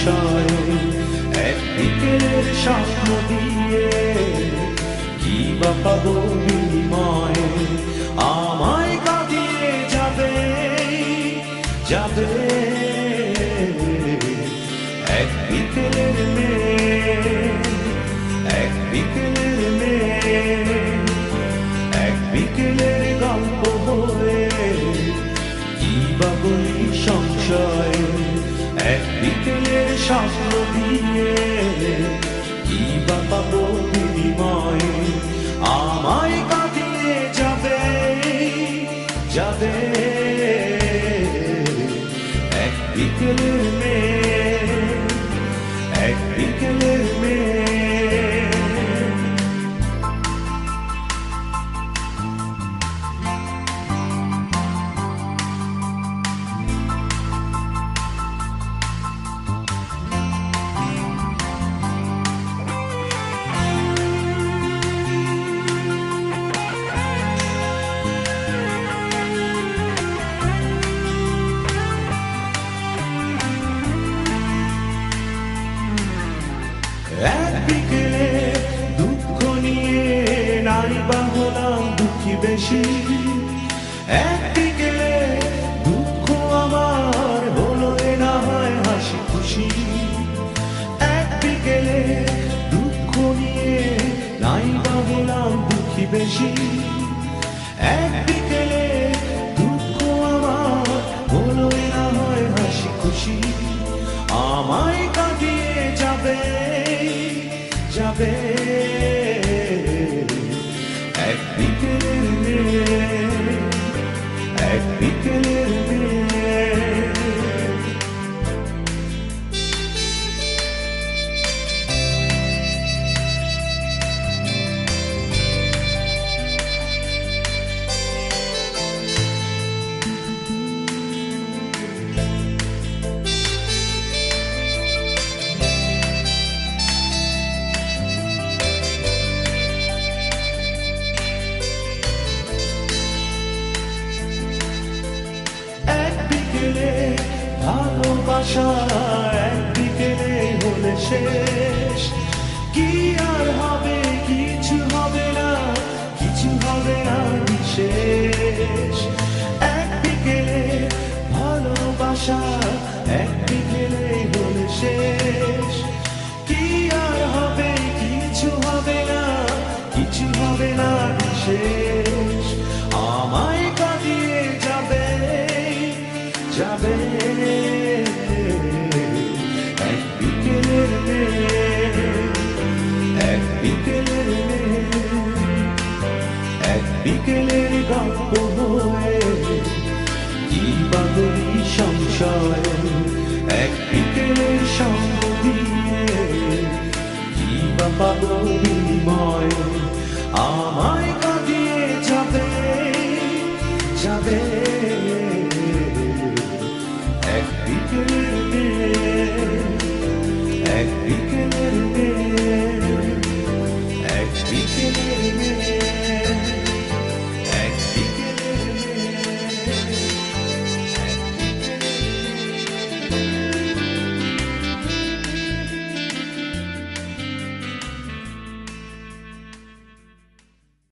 সংশয় এক বিকেলের স্বপ্ন দিয়ে কি বা পাবো বিনিময় আমায় কাঁদিয়ে যাবে যাবে এক বিকেলের মেয়ে এক বিকেলের মেয়ে এক বিকেলের গল্প হয়ে কি বা বলি সংশয় এক বিকেলের স্বপ্ন দিয়ে কি বা পাবো বিনিময় আমায় কাঁদিয়ে যাবে যাবে এক বিকেলের মেয়ে এক বিকেলের মেয়ে এক বিকেলে দুঃখ নিয়ে নাই বা হলাম দুঃখী বেশি এক বিকেলে দুঃখ আমার হলো না হয় হাসি খুশি এক বিকেলে দুঃখ নিয়ে নাই বা হলাম দুঃখী বেশি এক বিকেলে দুঃখ আমার হলো না হয় হাসি খুশি আমায় কাঁদিয়ে যাবে যাবে এক বিকেলের মেয়ে এক বিকেলের মেয়ে ভালোবাসা এক বিকেলে হলে শেষ কি আর হবে কিছু হবে না কিছু হবে না বিশেষ এক বিকেলে ভালোবাসা এক বিকেলে হলে শেষ কি আর হবে কিছু হবে না কিছু হবে না বিশেষ আমায় কাঁদিয়ে যাবে যাবে এক বিকেলের মেয়ে এক বিকেলের মেয়ে এক বিকেলের গল্প হয়ে কি বা বলি সংশয় এক বিকেলের সঙ্গ দিয়ে কি বা পাবো বিনিময় আমায় কাঁদিয়ে যাবে যাবে এক বিকেলের মেয়ে এক বিকেলের মেয়ে